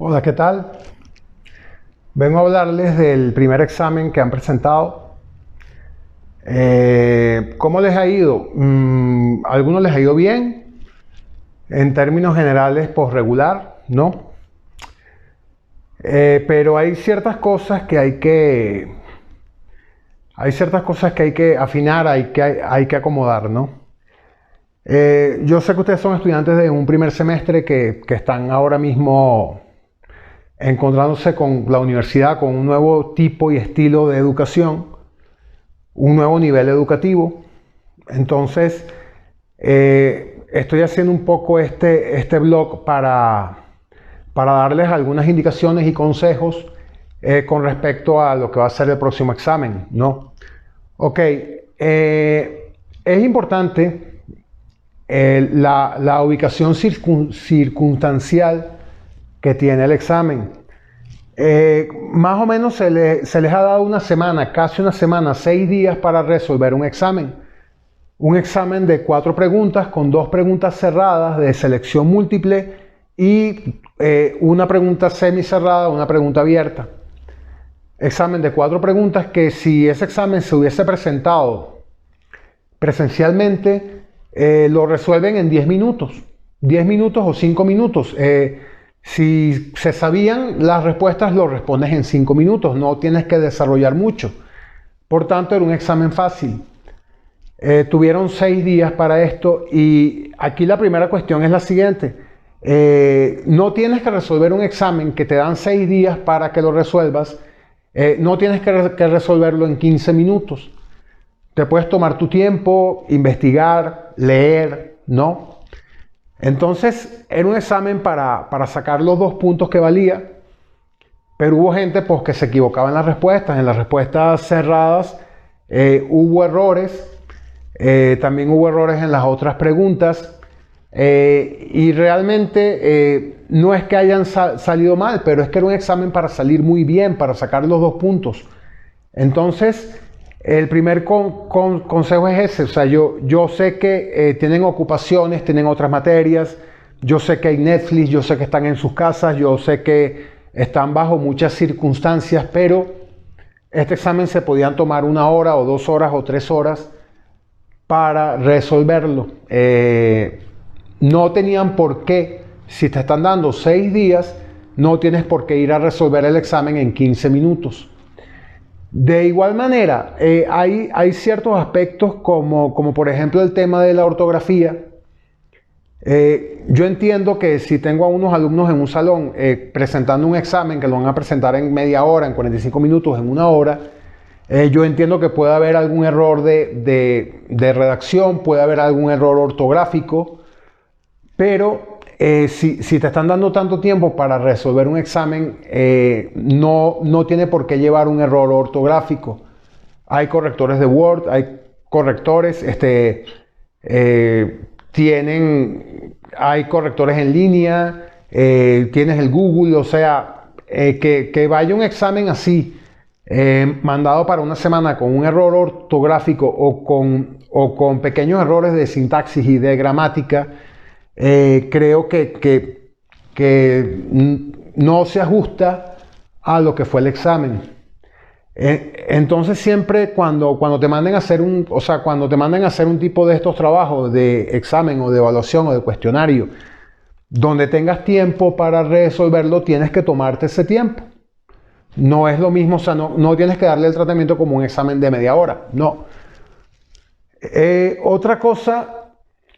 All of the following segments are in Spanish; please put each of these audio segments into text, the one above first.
Hola, ¿qué tal? Vengo a hablarles del primer examen que han presentado. ¿Cómo les ha ido? A algunos les ha ido bien. En términos generales, pues regular, ¿no? Pero hay ciertas cosas que hay que afinar, hay que acomodar, ¿no? Yo sé que ustedes son estudiantes de un primer semestre que están ahora mismo encontrándose con la universidad, con un nuevo tipo y estilo de educación, un nuevo nivel educativo. Entonces, estoy haciendo un poco este blog para darles algunas indicaciones y consejos con respecto a lo que va a ser el próximo examen, ¿no? Ok, es importante la ubicación circunstancial que tiene el examen. Más o menos se les ha dado una semana, casi una semana, 6 días para resolver un examen. Un examen de 4 preguntas con 2 preguntas cerradas de selección múltiple y una pregunta semicerrada, una pregunta abierta. Examen de 4 preguntas que si ese examen se hubiese presentado presencialmente, lo resuelven en 10 minutos. 10 minutos o 5 minutos. Si se sabían las respuestas, lo respondes en 5 minutos. No tienes que desarrollar mucho. Por tanto, era un examen fácil. Tuvieron 6 días para esto y aquí la primera cuestión es la siguiente. No tienes que resolver un examen que te dan 6 días para que lo resuelvas. No tienes que resolverlo en 15 minutos. Te puedes tomar tu tiempo, investigar, leer, ¿no? Entonces, era un examen para sacar los 2 puntos que valía, pero hubo gente pues, que se equivocaba en las respuestas. En las respuestas cerradas hubo errores, también hubo errores en las otras preguntas, y realmente no es que hayan salido mal, pero es que era un examen para salir muy bien, para sacar los 2 puntos. Entonces, el primer consejo es ese. O sea, yo sé que tienen ocupaciones, tienen otras materias, yo sé que hay Netflix, yo sé que están en sus casas, yo sé que están bajo muchas circunstancias, pero este examen se podían tomar 1 hora o 2 horas o 3 horas para resolverlo. No tenían por qué, si te están dando 6 días, no tienes por qué ir a resolver el examen en 15 minutos. De igual manera, hay ciertos aspectos como por ejemplo el tema de la ortografía. Yo entiendo que si tengo a unos alumnos en un salón presentando un examen que lo van a presentar en media hora, en 45 minutos, en 1 hora, yo entiendo que puede haber algún error de redacción, puede haber algún error ortográfico, pero si te están dando tanto tiempo para resolver un examen, no tiene por qué llevar un error ortográfico. Hay correctores de Word, hay correctores, hay correctores en línea, tienes el Google, o sea, que vaya un examen así, mandado para una semana con un error ortográfico o con pequeños errores de sintaxis y de gramática, creo que no se ajusta a lo que fue el examen. Entonces siempre cuando te manden a hacer cuando te manden a hacer un tipo de estos trabajos de examen o de evaluación o de cuestionario, donde tengas tiempo para resolverlo, tienes que tomarte ese tiempo. No es lo mismo, o sea, no tienes que darle el tratamiento como un examen de media hora, no. Otra cosa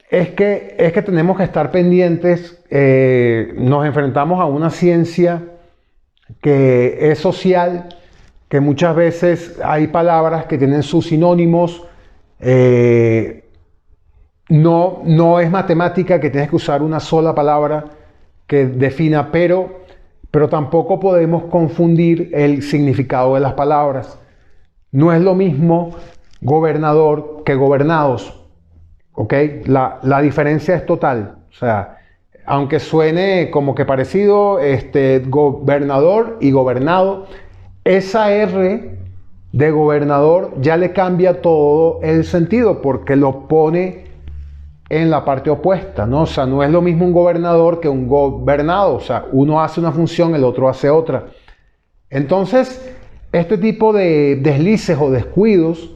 es que tenemos que estar pendientes. Nos enfrentamos a una ciencia que es social, que muchas veces hay palabras que tienen sus sinónimos. No es matemática que tienes que usar una sola palabra que defina, pero tampoco podemos confundir el significado de las palabras. No es lo mismo gobernador que gobernados. ¿Ok? La diferencia es total. O sea, aunque suene como que parecido, gobernador y gobernado, esa R de gobernador ya le cambia todo el sentido porque lo pone en la parte opuesta, ¿no? O sea, no es lo mismo un gobernador que un gobernado. O sea, uno hace una función, el otro hace otra. Entonces, este tipo de deslices o descuidos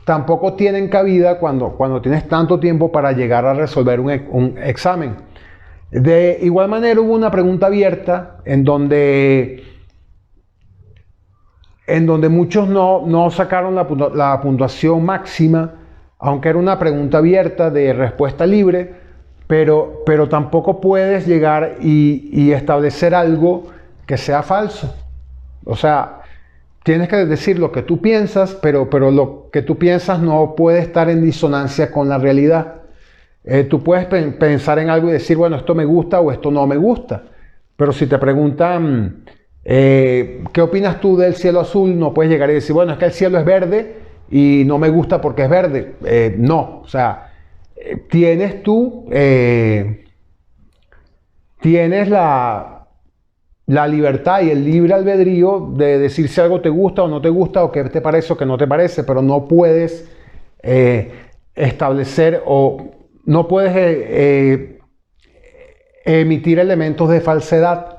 tampoco tienen cabida cuando tienes tanto tiempo para llegar a resolver un examen. De igual manera, hubo una pregunta abierta en donde muchos no sacaron la puntuación máxima, aunque era una pregunta abierta de respuesta libre, pero tampoco puedes llegar y establecer algo que sea falso. O sea, tienes que decir lo que tú piensas, pero lo que tú piensas no puede estar en disonancia con la realidad. Tú puedes pensar en algo y decir, bueno, esto me gusta o esto no me gusta. Pero si te preguntan, ¿qué opinas tú del cielo azul? No puedes llegar y decir, bueno, es que el cielo es verde y no me gusta porque es verde. No, o sea, tienes la libertad y el libre albedrío de decir si algo te gusta o no te gusta, o qué te parece o qué no te parece, pero no puedes establecer o no puedes emitir elementos de falsedad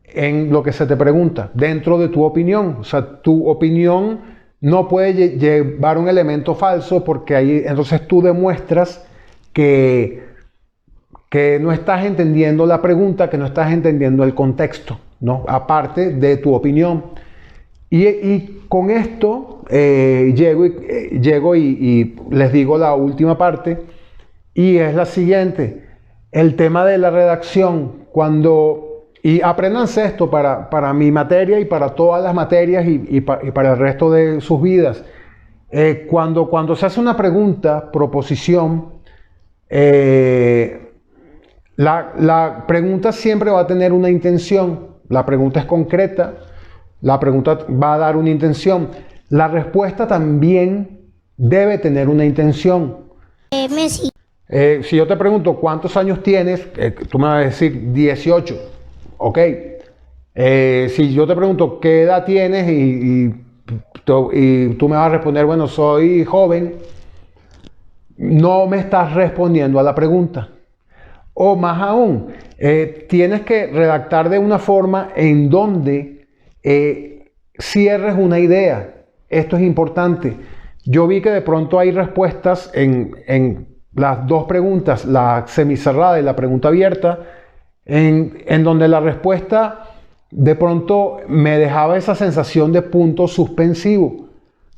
en lo que se te pregunta, dentro de tu opinión. O sea, tu opinión no puede llevar un elemento falso, porque ahí entonces tú demuestras que no estás entendiendo la pregunta, que no estás entendiendo el contexto, ¿no? Aparte de tu opinión. Y con esto llego y les digo la última parte, y es la siguiente: el tema de la redacción. Y apréndanse esto para mi materia y para todas las materias y para el resto de sus vidas. Cuando se hace una pregunta, proposición, la pregunta siempre va a tener una intención. La pregunta es concreta, la pregunta va a dar una intención. La respuesta también debe tener una intención. Messi. Si yo te pregunto ¿cuántos años tienes? Tú me vas a decir 18. Ok. Si yo te pregunto ¿qué edad tienes? Y tú me vas a responder, bueno, soy joven. No me estás respondiendo a la pregunta. O más aún, tienes que redactar de una forma en donde cierres una idea. Esto es importante. Yo vi que de pronto hay respuestas en las dos preguntas, la semicerrada y la pregunta abierta, en donde la respuesta de pronto me dejaba esa sensación de punto suspensivo.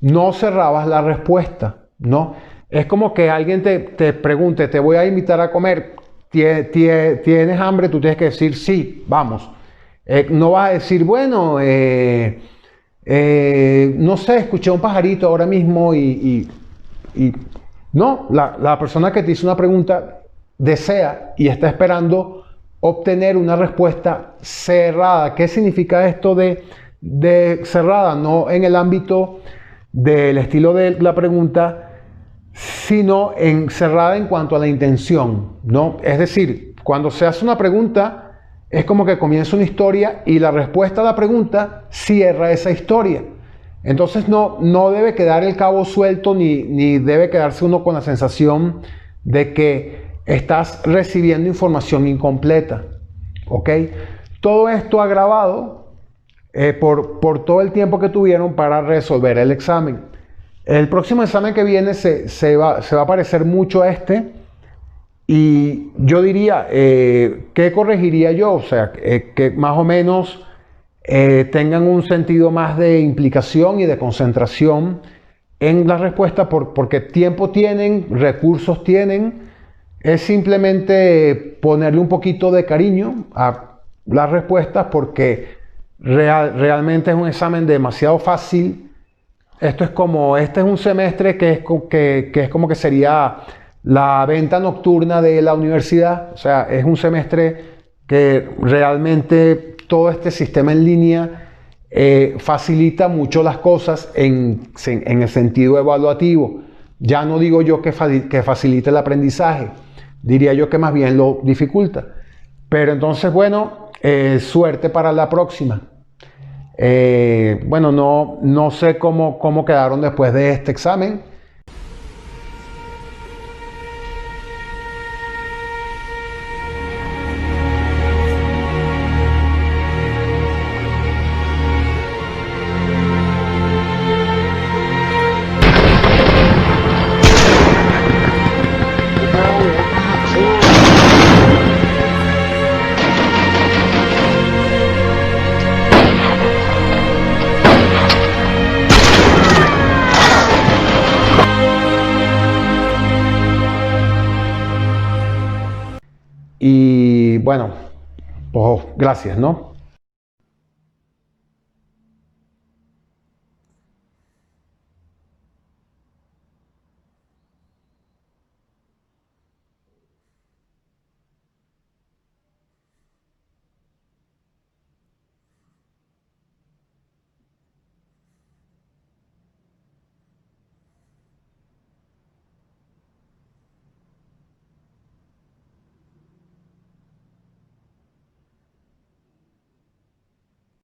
No cerrabas la respuesta, ¿no? Es como que alguien te pregunte, te voy a invitar a comer, ¿tienes hambre? Tú tienes que decir sí, vamos. No vas a decir, bueno, no sé, escuché un pajarito ahora mismo y no, la persona que te hizo una pregunta desea y está esperando obtener una respuesta cerrada. ¿Qué significa esto de cerrada? No en el ámbito del estilo de la pregunta, sino cerrada en cuanto a la intención, ¿no? Es decir, cuando se hace una pregunta, es como que comienza una historia y la respuesta a la pregunta cierra esa historia. Entonces no debe quedar el cabo suelto, ni debe quedarse uno con la sensación de que estás recibiendo información incompleta. ¿Ok? Todo esto agravado por todo el tiempo que tuvieron para resolver el examen. El próximo examen que viene se va a parecer mucho a este. Y yo diría, ¿qué corregiría yo? O sea, que más o menos tengan un sentido más de implicación y de concentración en la respuesta, porque tiempo tienen, recursos tienen. Es simplemente ponerle un poquito de cariño a las respuestas, porque realmente es un examen demasiado fácil. Este es un semestre que es como que sería la venta nocturna de la universidad. O sea, es un semestre que realmente todo este sistema en línea facilita mucho las cosas en el sentido evaluativo. Ya no digo yo que facilite el aprendizaje, diría yo que más bien lo dificulta. Pero entonces, bueno, suerte para la próxima. Bueno, no sé cómo quedaron después de este examen. bueno, pues gracias, ¿no?